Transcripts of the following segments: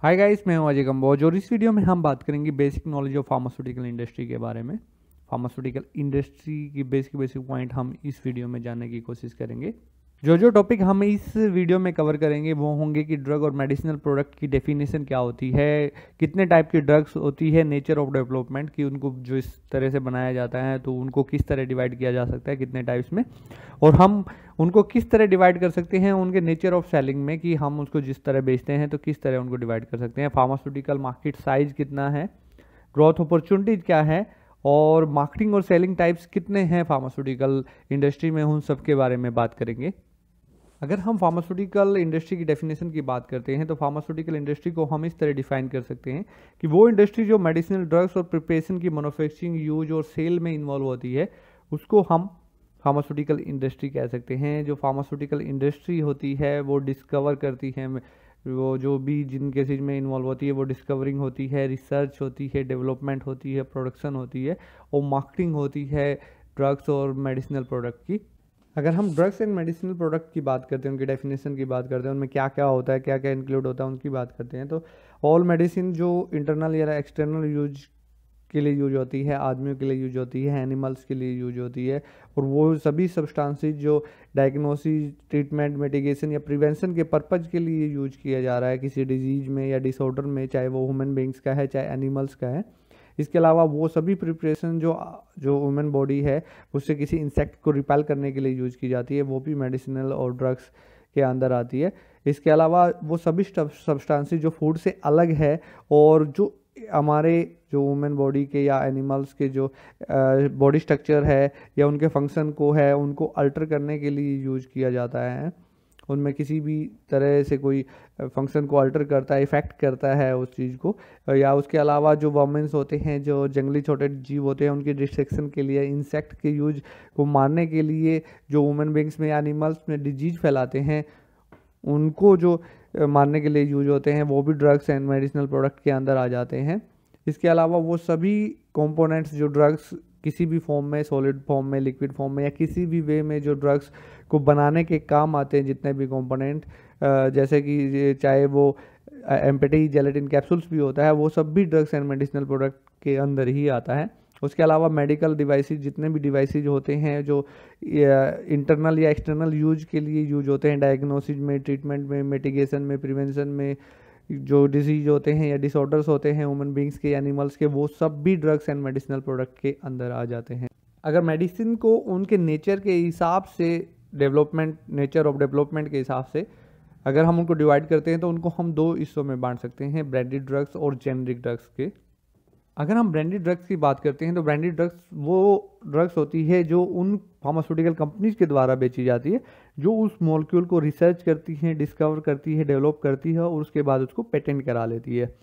Hi guys, मैं हूं अजय कंबोज और इस वीडियो में हम बात करेंगे basic knowledge of pharmaceutical industry के बारे में। फार्मास्यूटिकल इंडस्ट्री की बेसिक पॉइंट हम इस वीडियो में जानने की कोशिश करेंगे। जो टॉपिक हम इस वीडियो में कवर करेंगे वो होंगे कि ड्रग और मेडिसिनल प्रोडक्ट की डेफिनेशन क्या होती है, कितने टाइप की ड्रग्स होती है, नेचर ऑफ डेवलपमेंट की उनको जो इस तरह से बनाया जाता है तो उनको किस तरह डिवाइड किया जा सकता है कितने टाइप्स में, और हम उनको किस तरह डिवाइड कर सकते हैं उनके नेचर ऑफ सेलिंग में कि हम उसको जिस तरह बेचते हैं तो किस तरह उनको डिवाइड कर सकते हैं। फार्मास्यूटिकल मार्केट साइज कितना है, ग्रोथ अपॉर्चुनिटीज क्या है, और मार्केटिंग और सेलिंग टाइप्स कितने हैं फार्मास्यूटिकल इंडस्ट्री में, उन सब के बारे में बात करेंगे। अगर हम फार्मास्यूटिकल इंडस्ट्री की डेफिनेशन की बात करते हैं तो फार्मास्यूटिकल इंडस्ट्री को हम इस तरह डिफाइन कर सकते हैं कि वो इंडस्ट्री जो मेडिसिनल ड्रग्स और प्रिपरेशन की मैन्युफैक्चरिंग, यूज और सेल में इन्वॉल्व होती है उसको हम फार्मास्यूटिकल इंडस्ट्री कह सकते हैं। जो फार्मास्यूटिकल इंडस्ट्री होती है वो डिस्कवर करती है, वो जो भी जिन केसेज में इन्वॉल्व होती है वो डिस्कवरिंग होती है, रिसर्च होती है, डेवलपमेंट होती है, प्रोडक्शन होती है और मार्केटिंग होती है ड्रग्स और मेडिसिनल प्रोडक्ट की। अगर हम ड्रग्स एंड मेडिसिनल प्रोडक्ट की बात करते हैं, उनकी डेफिनेशन की बात करते हैं, उनमें क्या क्या होता है, क्या क्या इंक्लूड होता है, उनकी बात करते हैं तो ऑल मेडिसिन जो इंटरनल या एक्सटर्नल यूज के लिए यूज होती है, आदमियों के लिए यूज होती है, एनिमल्स के लिए यूज होती है, और वो सभी सब्सटेंसेस जो डायग्नोसिस, ट्रीटमेंट, मिटिगेशन या प्रिवेंशन के पर्पज के लिए यूज किया जा रहा है किसी डिजीज में या डिसऑर्डर में, चाहे वो ह्यूमन बींग्स का है चाहे एनिमल्स का है। इसके अलावा वो सभी प्रिपरेशन जो ह्यूमन बॉडी है उससे किसी इंसेक्ट को रिपेल करने के लिए यूज की जाती है, वो भी मेडिसिनल और ड्रग्स के अंदर आती है। इसके अलावा वो सभी सब्सटेंसेस जो फूड से अलग है और जो हमारे जो वुमेन बॉडी के या एनिमल्स के जो बॉडी स्ट्रक्चर है या उनके फंक्शन को है उनको अल्टर करने के लिए यूज किया जाता है, उनमें किसी भी तरह से कोई फंक्शन को अल्टर करता है, इफेक्ट करता है उस चीज़ को। या उसके अलावा जो वर्मेंस होते हैं, जो जंगली छोटे जीव होते हैं, उनकी डिस्ट्रक्शन के लिए, इंसेक्ट के यूज को मारने के लिए जो वुमेन बींग्स में एनिमल्स में डिजीज फैलाते हैं उनको जो मारने के लिए यूज होते हैं वो भी ड्रग्स एंड मेडिसिनल प्रोडक्ट के अंदर आ जाते हैं। इसके अलावा वो सभी कंपोनेंट्स जो ड्रग्स किसी भी फॉर्म में, सॉलिड फॉर्म में, लिक्विड फॉर्म में या किसी भी वे में जो ड्रग्स को बनाने के काम आते हैं, जितने भी कंपोनेंट, जैसे कि चाहे वो एम्पेटी जेलेटिन कैप्सूल्स भी होता है, वो सब भी ड्रग्स एंड मेडिसिनल प्रोडक्ट के अंदर ही आता है। उसके अलावा मेडिकल डिवाइसेज, जितने भी डिवाइसेज होते हैं जो इंटरनल या एक्सटर्नल यूज के लिए यूज होते हैं, डायग्नोसिस में, ट्रीटमेंट में, मिटिगेशन में, प्रिवेंशन में, जो डिजीज होते हैं या डिसऑर्डर्स होते हैं ह्यूमन बींग्स के, एनिमल्स के, वो सब भी ड्रग्स एंड मेडिसिनल प्रोडक्ट के अंदर आ जाते हैं। अगर मेडिसिन को उनके नेचर के हिसाब से, डेवलपमेंट, नेचर ऑफ डेवलपमेंट के हिसाब से अगर हम उनको डिवाइड करते हैं तो उनको हम दो हिस्सों में बांट सकते हैं, ब्रांडेड ड्रग्स और जेनरिक ड्रग्स के। अगर हम ब्रांडेड ड्रग्स की बात करते हैं तो ब्रांडेड ड्रग्स वो ड्रग्स होती है जो उन फार्मास्यूटिकल कंपनीज के द्वारा बेची जाती है जो उस मॉलिक्यूल को रिसर्च करती हैं, डिस्कवर करती है, डेवलप करती है और उसके बाद उसको पेटेंट करा लेती है।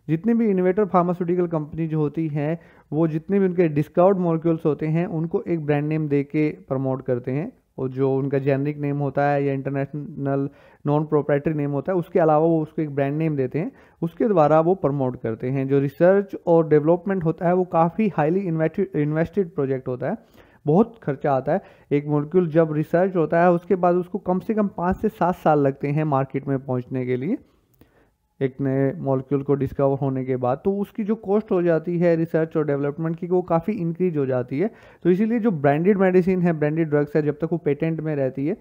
जितने भी इनोवेटर फार्मास्यूटिकल कंपनी जो होती हैं वो जितने भी उनके डिस्कवर्ड मॉलिक्यूल्स होते हैं उनको एक ब्रांड नेम दे के प्रमोट करते हैं, और जो उनका जेनरिक नेम होता है या इंटरनेशनल नॉन प्रोप्राइटरी नेम होता है उसके अलावा वो उसको एक ब्रांड नेम देते हैं, उसके द्वारा वो प्रमोट करते हैं। जो रिसर्च और डेवलपमेंट होता है वो काफ़ी हाईली इन्वेस्टेड प्रोजेक्ट होता है, बहुत खर्चा आता है। एक मॉलिक्यूल जब रिसर्च होता है उसके बाद उसको कम से कम 5 से 7 साल लगते हैं मार्केट में पहुंचने के लिए, एक नए मॉलिक्यूल को डिस्कवर होने के बाद। तो उसकी जो कॉस्ट हो जाती है रिसर्च और डेवलपमेंट की वो काफ़ी इंक्रीज हो जाती है। तो इसीलिए जो ब्रांडेड मेडिसिन है, ब्रांडेड ड्रग्स है, जब तक वो पेटेंट में रहती है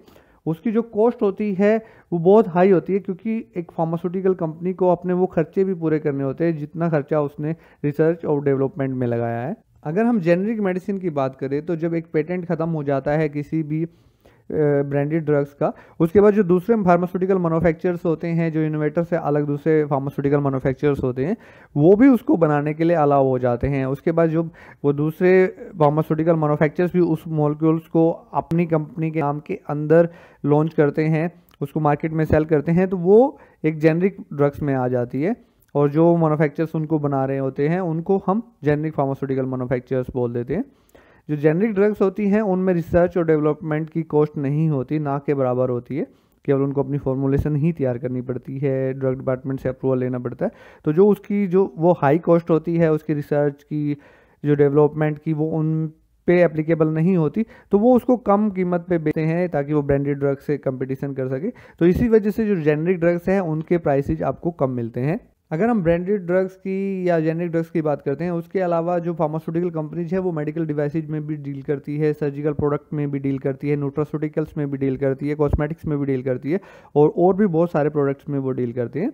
उसकी जो कॉस्ट होती है वो बहुत हाई होती है, क्योंकि एक फार्मास्यूटिकल कंपनी को अपने वो खर्चे भी पूरे करने होते हैं जितना खर्चा उसने रिसर्च और डेवलपमेंट में लगाया है। अगर हम जेनरिक मेडिसिन की बात करें तो जब एक पेटेंट ख़त्म हो जाता है किसी भी ब्रांडेड ड्रग्स का, उसके बाद जो दूसरे फार्मास्यूटिकल मैन्युफैक्चरर्स होते हैं, जो इनोवेटर से अलग दूसरे फार्मास्यूटिकल मैन्युफैक्चरर्स होते हैं, वो भी उसको बनाने के लिए अलाउ हो जाते हैं। उसके बाद जो वो दूसरे फार्मास्यूटिकल मैन्युफैक्चरर्स भी उस मॉलिक्यूल्स को अपनी कंपनी के नाम के अंदर लॉन्च करते हैं, उसको मार्केट में सेल करते हैं, तो वो एक जेनरिक ड्रग्स में आ जाती है। और जो मैन्युफैक्चरर्स उनको बना रहे होते हैं उनको हम जेनरिक फार्मास्यूटिकल मैन्युफैक्चरर्स बोल देते हैं। जो जेनरिक ड्रग्स होती हैं उनमें रिसर्च और डेवलपमेंट की कॉस्ट नहीं होती, ना के बराबर होती है, केवल उनको अपनी फॉर्मुलेशन ही तैयार करनी पड़ती है, ड्रग डिपार्टमेंट से अप्रूवल लेना पड़ता है। तो जो उसकी जो वो हाई कॉस्ट होती है उसकी रिसर्च की, जो डेवलपमेंट की, वो उन पे एप्लीकेबल नहीं होती, तो वो उसको कम कीमत पे बेचते हैं ताकि वो ब्रांडेड ड्रग्स से कंपटीशन कर सके। तो इसी वजह से जो जेनरिक ड्रग्स हैं उनके प्राइसेज आपको कम मिलते हैं। अगर हम ब्रांडेड ड्रग्स की या जेनरिक ड्रग्स की बात करते हैं, उसके अलावा जो फार्मास्यूटिकल कंपनीज है वो मेडिकल डिवाइसेज में भी डील करती है, सर्जिकल प्रोडक्ट में भी डील करती है, न्यूट्रास्यूटिकल्स में भी डील करती है, कॉस्मेटिक्स में भी डील करती है और भी बहुत सारे प्रोडक्ट्स में वो डील करते हैं।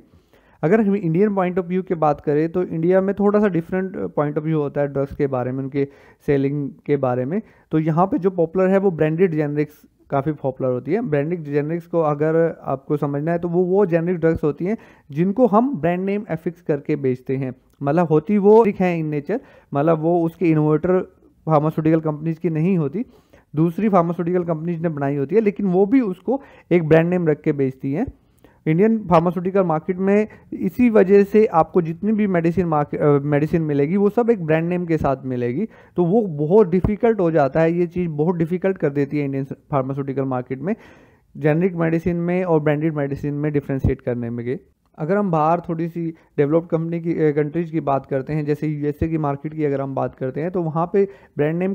अगर हम इंडियन पॉइंट ऑफ व्यू की बात करें तो इंडिया में थोड़ा सा डिफरेंट पॉइंट ऑफ व्यू होता है ड्रग्स के बारे में, उनके सेलिंग के बारे में। तो यहाँ पे जो पॉपुलर है वो ब्रांडेड जेनरिक्स काफ़ी पॉपुलर होती है। ब्रांडेड जेनरिक्स को अगर आपको समझना है तो वो जेनरिक ड्रग्स होती हैं जिनको हम ब्रांड नेम एफिक्स करके बेचते हैं। मतलब होती वो है इन नेचर, मतलब वो उसके इनोवेटर फार्मास्यूटिकल कंपनीज की नहीं होती, दूसरी फार्मास्यूटिकल कंपनीज ने बनाई होती है, लेकिन वो भी उसको एक ब्रांड नेम रख के बेचती हैं। इंडियन फार्मास्यूटिकल मार्केट में इसी वजह से आपको जितनी भी मेडिसिन मिलेगी वो सब एक ब्रांड नेम के साथ मिलेगी, तो वो बहुत डिफ़िकल्ट हो जाता है, ये चीज़ बहुत डिफ़िकल्ट कर देती है इंडियन फार्मास्यूटिकल मार्केट में जेनरिक मेडिसिन में और ब्रांडेड मेडिसिन में डिफ्रेंशिएट करने में। अगर हम बाहर थोड़ी सी डेवलप्ड कंट्रीज की बात करते हैं, जैसे यूएसए की मार्केट की अगर हम बात करते हैं, तो वहाँ पे ब्रांड नेम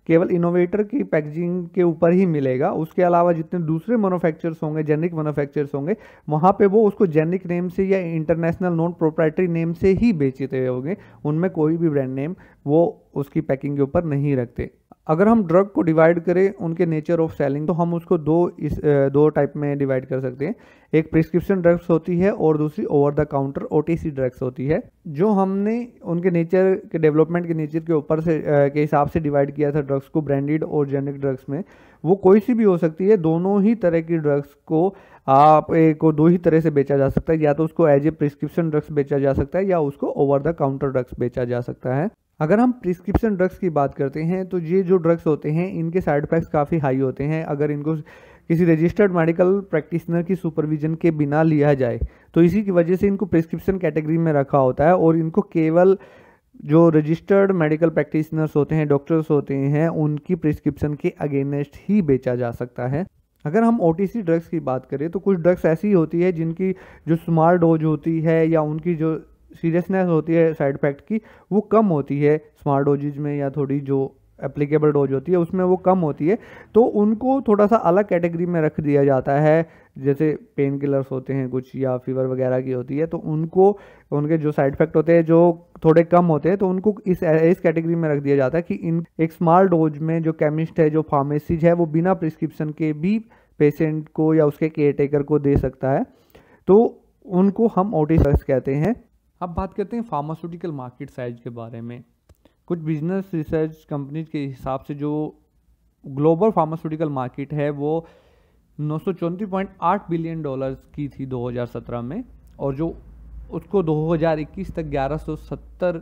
केवल इनोवेटर की पैकेजिंग के ऊपर ही मिलेगा। उसके अलावा जितने दूसरे मैन्युफैक्चरर्स होंगे, जेनरिक मैन्युफैक्चरर्स होंगे, वहाँ पे वो उसको जेनरिक नेम से या इंटरनेशनल नॉन प्रोप्राइटरी नेम से ही बेचते होंगे, उनमें कोई भी ब्रांड नेम वो उसकी पैकिंग के ऊपर नहीं रखते। अगर हम ड्रग को डिवाइड करें उनके नेचर ऑफ सेलिंग, तो हम उसको दो टाइप में डिवाइड कर सकते हैं। एक प्रिस्क्रिप्शन ड्रग्स होती है और दूसरी over the counter OTC drugs होती है। जो हमने उनके नेचर के डेवलपमेंट के नेचर के ऊपर से के हिसाब से डिवाइड किया था ड्रग्स को ब्रांडेड और जेनरिक ड्रग्स में, वो कोई सी भी हो सकती है। दोनों ही तरह की ड्रग्स को को दो ही तरह से बेचा जा सकता है, या तो उसको एज ए प्रिस्क्रिप्शन ड्रग्स बेचा जा सकता है या उसको ओवर द काउंटर ड्रग्स बेचा जा सकता है। अगर हम प्रिस्क्रिप्शन ड्रग्स की बात करते हैं तो ये जो ड्रग्स होते हैं इनके साइड इफेक्ट्स काफ़ी हाई होते हैं। अगर इनको किसी रजिस्टर्ड मेडिकल प्रैक्टिशनर की सुपरविजन के बिना लिया जाए तो इसी की वजह से इनको प्रिस्क्रिप्शन कैटेगरी में रखा होता है, और इनको केवल जो रजिस्टर्ड मेडिकल प्रैक्टिशनर्स होते हैं, डॉक्टर्स होते हैं, उनकी प्रिस्क्रिप्शन के अगेंस्ट ही बेचा जा सकता है। अगर हम ओटीसी ड्रग्स की बात करें तो कुछ ड्रग्स ऐसी होती है जिनकी जो स्मॉल डोज होती है या उनकी जो सीरियसनेस होती है साइड इफेक्ट की वो कम होती है स्मॉल डोजेज में, या थोड़ी जो एप्लीकेबल डोज होती है उसमें वो कम होती है, तो उनको थोड़ा सा अलग कैटेगरी में रख दिया जाता है। जैसे पेन किलर्स होते हैं कुछ या फीवर वगैरह की होती है, तो उनको उनके जो साइड इफेक्ट होते हैं जो थोड़े कम होते हैं तो उनको इस कैटेगरी में रख दिया जाता है कि इन एक स्मॉल डोज में जो केमिस्ट है, जो फार्मेसिस्ट है, वो बिना प्रिस्क्रिप्शन के भी पेशेंट को या उसके केयर टेकर को दे सकता है, तो उनको हम ओटीसी कहते हैं। अब बात करते हैं फार्मास्यूटिकल मार्केट साइज के बारे में। कुछ बिजनेस रिसर्च कंपनीज के हिसाब से जो ग्लोबल फार्मास्यूटिकल मार्केट है वो 934.8 बिलियन डॉलर्स की थी 2017 में, और जो उसको 2021 तक 1170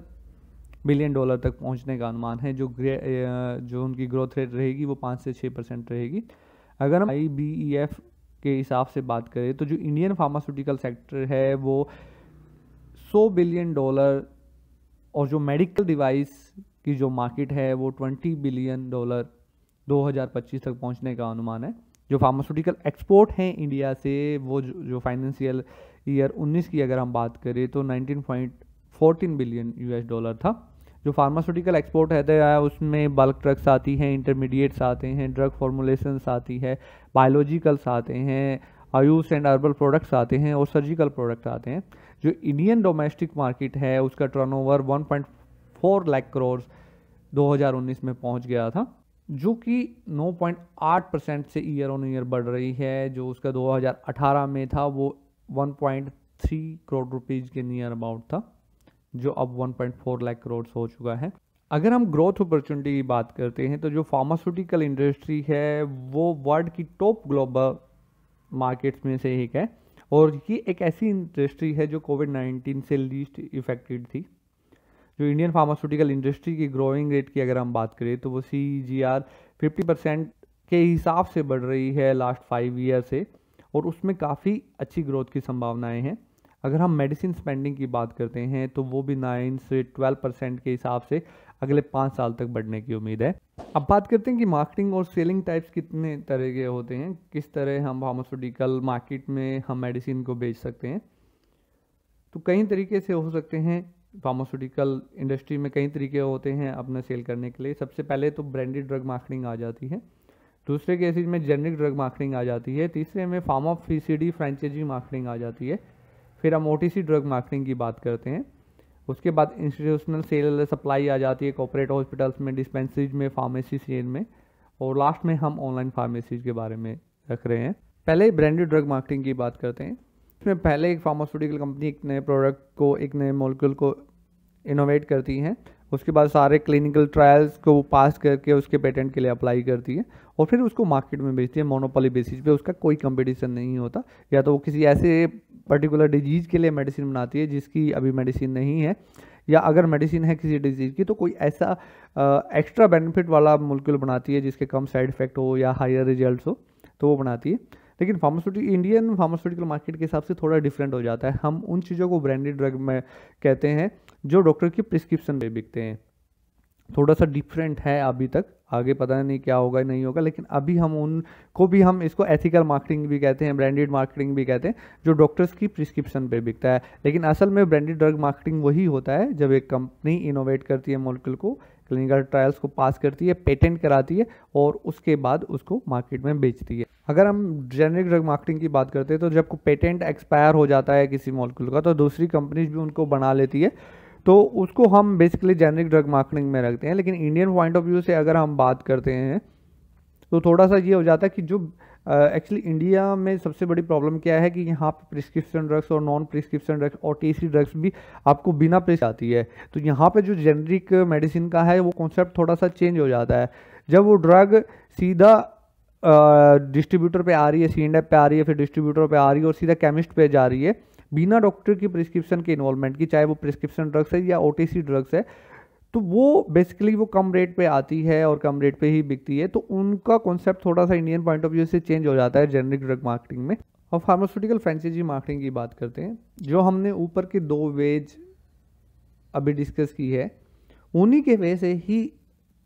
बिलियन डॉलर तक पहुंचने का अनुमान है। जो उनकी ग्रोथ रेट रहेगी वो 5 से 6% रहेगी। अगर हम IBEF के हिसाब से बात करें तो जो इंडियन फार्मास्यूटिकल सेक्टर है वो 100 बिलियन डॉलर, और जो मेडिकल डिवाइस की जो मार्केट है वो 20 बिलियन डॉलर 2025 तक पहुंचने का अनुमान है। जो फार्मास्यूटिकल एक्सपोर्ट हैं इंडिया से वो जो फाइनेंशियल ईयर 19 की अगर हम बात करें तो 19.14 बिलियन US डॉलर था। जो फार्मास्यूटिकल एक्सपोर्ट है उसमें बल्क ड्रग्स आती हैं, इंटरमीडिएट्स आते हैं, ड्रग फॉर्मुलेशंस आती है, बायोलॉजिकल्स आते हैं, आयुष एंड अर्बल प्रोडक्ट्स आते हैं और सर्जिकल प्रोडक्ट आते हैं। जो इंडियन डोमेस्टिक मार्केट है उसका टर्नओवर 1.4 लाख करोड़ 2019 में पहुंच गया था, जो कि 9.8% से ईयर ऑन ईयर बढ़ रही है। जो उसका 2018 में था वो 1.3 करोड़ रुपीज़ के नियर अबाउट था, जो अब 1.4 लाख करोड़ हो चुका है। अगर हम ग्रोथ अपॉर्चुनिटी की बात करते हैं तो जो फार्मास्यूटिकल इंडस्ट्री है वो वर्ल्ड की टॉप ग्लोबल मार्केट्स में से एक है, और ये एक ऐसी इंडस्ट्री है जो कोविड-19 से लीस्ट इफेक्टेड थी। जो इंडियन फार्मास्यूटिकल इंडस्ट्री की ग्रोइंग रेट की अगर हम बात करें तो वो CAGR 50% के हिसाब से बढ़ रही है लास्ट 5 ईयर से, और उसमें काफ़ी अच्छी ग्रोथ की संभावनाएं हैं। अगर हम मेडिसिन स्पेंडिंग की बात करते हैं तो वो भी 9 से 12% के हिसाब से अगले 5 साल तक बढ़ने की उम्मीद है। अब बात करते हैं कि मार्केटिंग और सेलिंग टाइप्स कितने तरह के होते हैं, किस तरह हम फार्मास्यूटिकल मार्केट में हम मेडिसिन को बेच सकते हैं। तो कई तरीके से हो सकते हैं। फार्मास्यूटिकल इंडस्ट्री में कई तरीके होते हैं अपना सेल करने के लिए। सबसे पहले तो ब्रांडेड ड्रग मार्केटिंग आ जाती है, दूसरे केसेज में जेनरिक ड्रग मार्केटिंग आ जाती है, तीसरे में फार्मा FCD फ्रेंचाइजी मार्केटिंग आ जाती है, फिर हम OTC ड्रग मार्केटिंग की बात करते हैं। उसके बाद इंस्टीट्यूशनल सेल सप्लाई आ जाती है कॉर्पोरेट हॉस्पिटल्स में, डिस्पेंसरीज में, फार्मेसी चेन में, और लास्ट में हम ऑनलाइन फार्मेसीज के बारे में रख रहे हैं। पहले ब्रांडेड ड्रग मार्केटिंग की बात करते हैं। इसमें पहले एक फार्मास्यूटिकल कंपनी एक नए प्रोडक्ट को, एक नए मॉलिक्यूल को इनोवेट करती है, उसके बाद सारे क्लिनिकल ट्रायल्स को पास करके उसके पेटेंट के लिए अप्लाई करती है और फिर उसको मार्केट में बेचती है मोनोपोली बेसिस पे। उसका कोई कंपटीशन नहीं होता, या तो वो किसी ऐसे पर्टिकुलर डिजीज़ के लिए मेडिसिन बनाती है जिसकी अभी मेडिसिन नहीं है, या अगर मेडिसिन है किसी डिजीज़ की तो कोई ऐसा एक्स्ट्रा बेनिफिट वाला मॉलिक्यूल बनाती है जिसके कम साइड इफेक्ट हो या हायर रिजल्ट्स हो, तो वो बनाती है। लेकिन इंडियन फार्मास्यूटिकल मार्केट के हिसाब से थोड़ा डिफरेंट हो जाता है। हम उन चीज़ों को ब्रांडेड ड्रग में कहते हैं जो डॉक्टर की प्रिस्क्रिप्शन पे बिकते हैं। थोड़ा सा डिफरेंट है अभी तक, आगे पता नहीं क्या होगा नहीं होगा, लेकिन अभी हम उनको भी, हम इसको एथिकल मार्केटिंग भी कहते हैं, ब्रांडेड मार्केटिंग भी कहते हैं, जो डॉक्टर्स की प्रिस्क्रिप्शन पे बिकता है। लेकिन असल में ब्रांडेड ड्रग मार्केटिंग वही होता है जब एक कंपनी इनोवेट करती है मॉलिक्यूल को, क्लिनिकल ट्रायल्स को पास करती है, पेटेंट कराती है और उसके बाद उसको मार्केट में बेचती है। अगर हम जेनेरिक ड्रग मार्केटिंग की बात करते हैं तो जब पेटेंट एक्सपायर हो जाता है किसी मॉलिक्यूल का तो दूसरी कंपनीज भी उनको बना लेती है, तो उसको हम बेसिकली जेनेरिक ड्रग मार्केटिंग में रखते हैं। लेकिन इंडियन पॉइंट ऑफ व्यू से अगर हम बात करते हैं तो थोड़ा सा ये हो जाता है कि जो एक्चुअली इंडिया में सबसे बड़ी प्रॉब्लम क्या है कि यहाँ पे प्रिस्क्रिप्शन ड्रग्स और नॉन प्रिस्क्रिप्शन ड्रग्स और OTC ड्रग्स भी आपको बिना प्रिस आती है। तो यहाँ पे जो जेनेरिक मेडिसिन का है वो कॉन्सेप्ट थोड़ा सा चेंज हो जाता है। जब वो ड्रग सीधा डिस्ट्रीब्यूटर पे आ रही है, C&F पे आ रही है, फिर डिस्ट्रीब्यूटर पे आ रही है और सीधा केमिस्ट पे जा रही है बिना डॉक्टर की प्रिस्क्रिप्शन के इन्वॉल्वमेंट की, चाहे वो प्रिस्क्रिप्शन ड्रग्स है या OTC ड्रग्स है, तो वो बेसिकली वो कम रेट पे आती है और कम रेट पे ही बिकती है। तो उनका कॉन्सेप्ट थोड़ा सा इंडियन पॉइंट ऑफ व्यू से चेंज हो जाता है जेनेरिक ड्रग मार्केटिंग में। और फार्मास्यूटिकल फ्रेंचाइजी मार्केटिंग की बात करते हैं, जो हमने ऊपर के 2 वेज अभी डिस्कस की है, उन्हीं के वे से ही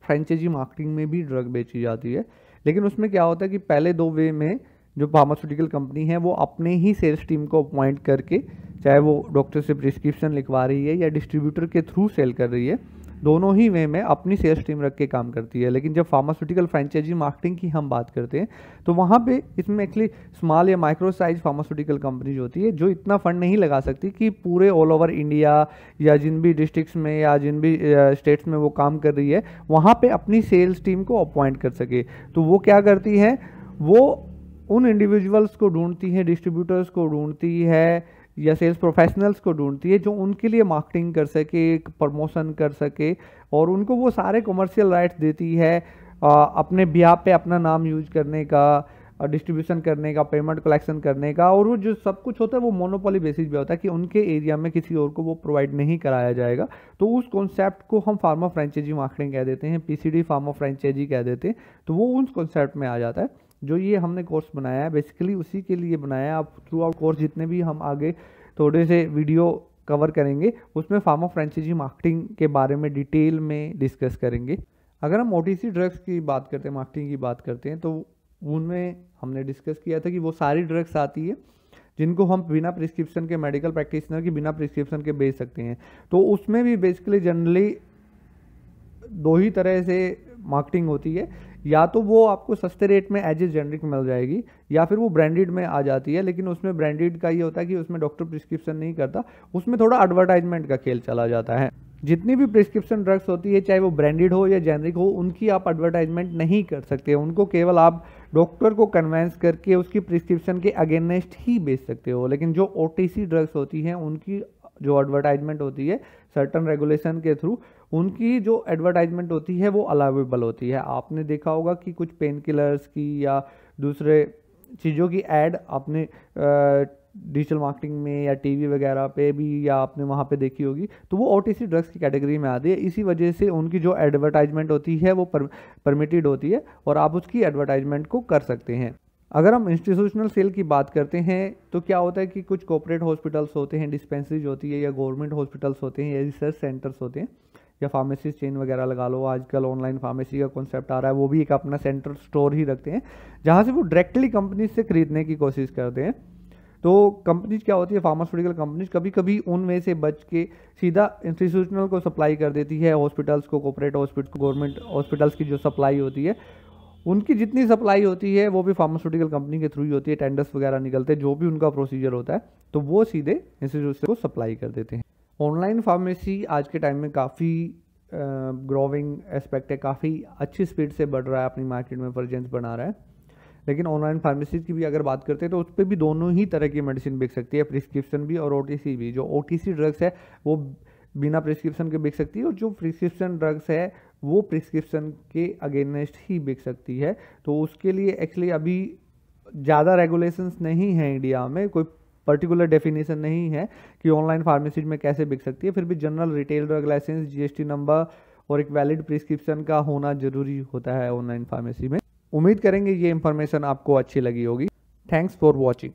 फ्रेंचाइजी मार्केटिंग में भी ड्रग बेची जाती है। लेकिन उसमें क्या होता है कि पहले 2 वे में जो फार्मास्यूटिकल कंपनी है वो अपने ही सेल्स टीम को अपॉइंट करके, चाहे वो डॉक्टर से प्रिस्क्रिप्शन लिखवा रही है या डिस्ट्रीब्यूटर के थ्रू सेल कर रही है, दोनों ही वे में अपनी सेल्स टीम रख के काम करती है। लेकिन जब फार्मास्यूटिकल फ्रेंचाइजी मार्केटिंग की हम बात करते हैं तो वहाँ पे इसमें एक्चुअली स्मॉल या माइक्रो साइज फार्मास्यूटिकल कंपनीज होती है जो इतना फंड नहीं लगा सकती कि पूरे ऑल ओवर इंडिया या जिन भी डिस्ट्रिक्ट्स में या जिन भी स्टेट्स में वो काम कर रही है वहाँ पे अपनी सेल्स टीम को अपॉइंट कर सके। तो वो क्या करती है, वो उन इंडिविजुअल्स को ढूंढती है, डिस्ट्रीब्यूटर्स को ढूंढती है या सेल्स प्रोफेशनल्स को ढूंढती है जो उनके लिए मार्केटिंग कर सके, प्रमोशन कर सके, और उनको वो सारे कमर्शियल राइट्स देती है अपने बिहाफ पे अपना नाम यूज करने का, डिस्ट्रीब्यूशन करने का, पेमेंट कलेक्शन करने का, और वो जो सब कुछ होता है वो मोनोपोली बेसिस पे होता है कि उनके एरिया में किसी और को वो प्रोवाइड नहीं कराया जाएगा। तो उस कॉन्सेप्ट को हम फार्मा फ्रेंचाइजी मार्केटिंग कह देते हैं, PCD फार्मा फ्रेंचाइजी कह देते हैं। तो वो उस कॉन्सेप्ट में आ जाता है। जो ये हमने कोर्स बनाया है बेसिकली उसी के लिए बनाया है। आप थ्रू आउट कोर्स जितने भी हम आगे थोड़े से वीडियो कवर करेंगे उसमें फार्मा फ्रेंचाइजी मार्केटिंग के बारे में डिटेल में डिस्कस करेंगे। अगर हम OTC ड्रग्स की बात करते हैं, मार्केटिंग की बात करते हैं, तो उनमें हमने डिस्कस किया था कि वो सारी ड्रग्स आती है जिनको हम बिना प्रिस्क्रिप्शन के, मेडिकल प्रैक्टिशनर की बिना प्रिस्क्रिप्शन के बेच सकते हैं। तो उसमें भी बेसिकली जनरली 2 ही तरह से मार्केटिंग होती है, या तो वो आपको सस्ते रेट में एज ए जेनरिक मिल जाएगी या फिर वो ब्रांडेड में आ जाती है। लेकिन उसमें ब्रांडेड का ये होता है कि उसमें डॉक्टर प्रिस्क्रिप्शन नहीं करता, उसमें थोड़ा एडवर्टाइजमेंट का खेल चला जाता है। जितनी भी प्रिस्क्रिप्शन ड्रग्स होती है चाहे वो ब्रांडेड हो या जेनरिक हो, उनकी आप एडवर्टाइजमेंट नहीं कर सकते। उनको केवल आप डॉक्टर को कन्वेंस करके उसकी प्रिस्क्रिप्शन के अगेंस्ट ही बेच सकते हो। लेकिन जो OTC ड्रग्स होती हैं उनकी जो एडवर्टाइजमेंट होती है सर्टन रेगुलेशन के थ्रू, उनकी जो एडवर्टाइजमेंट होती है वो अलाउेबल होती है। आपने देखा होगा कि कुछ पेन किलर्स की या दूसरे चीज़ों की ऐड आपने डिजिटल मार्केटिंग में या टीवी वगैरह पे भी या आपने वहाँ पे देखी होगी, तो वो OTC ड्रग्स की कैटेगरी में आती है। इसी वजह से उनकी जो एडवर्टाइजमेंट होती है वो परमिटेड होती है और आप उसकी एडवर्टाइजमेंट को कर सकते हैं। अगर हम इंस्टीट्यूशनल सेल की बात करते हैं तो क्या होता है कि कुछ कॉर्पोरेट हॉस्पिटल्स होते हैं, डिस्पेंसरीज होती है, या गवर्नमेंट हॉस्पिटल्स होते हैं, या रिसर्च सेंटर्स होते हैं, या फार्मेसी चेन वगैरह लगा लो। आजकल ऑनलाइन फार्मेसी का कॉन्सेप्ट आ रहा है, वो भी एक अपना सेंटर स्टोर ही रखते हैं जहाँ से वो डायरेक्टली कंपनी से खरीदने की कोशिश करते हैं। तो कंपनीज क्या होती है, फार्मास्यूटिकल कंपनीज कभी कभी उनमें से बच के सीधा इंस्टीट्यूशनल को सप्लाई कर देती है, हॉस्पिटल्स को, कॉर्पोरेट हॉस्पिटल, गवर्नमेंट हॉस्पिटल्स की जो सप्लाई होती है उनकी जितनी सप्लाई होती है वो भी फार्मास्यूटिकल कंपनी के थ्रू ही होती है, टेंडर्स वगैरह निकलते हैं, जो भी उनका प्रोसीजर होता है तो वो सीधे इंस्टीट्यूट को सप्लाई कर देते हैं। ऑनलाइन फार्मेसी आज के टाइम में काफ़ी ग्रोविंग एस्पेक्ट है, काफ़ी अच्छी स्पीड से बढ़ रहा है, अपनी मार्केट में प्रेजेंस बना रहा है। लेकिन ऑनलाइन फार्मेसी की भी अगर बात करते हैं तो उस पर भी दोनों ही तरह की मेडिसिन बिक सकती है, प्रिस्क्रिप्शन भी और ओटीसी भी। जो ओटीसी ड्रग्स है वो बिना प्रिस्क्रिप्शन के बिक सकती है, और जो प्रिस्क्रिप्शन ड्रग्स है वो प्रिस्क्रिप्शन के अगेंस्ट ही बिक सकती है। तो उसके लिए एक्चुअली अभी ज़्यादा रेगुलेशंस नहीं है इंडिया में, कोई पर्टिकुलर डेफिनेशन नहीं है कि ऑनलाइन फार्मेसी में कैसे बिक सकती है। फिर भी general retail drug licence, GST number और एक वैलिड प्रिस्क्रिप्शन का होना जरूरी होता है ऑनलाइन फार्मेसी में। उम्मीद करेंगे ये इंफॉर्मेशन आपको अच्छी लगी होगी। Thanks for watching.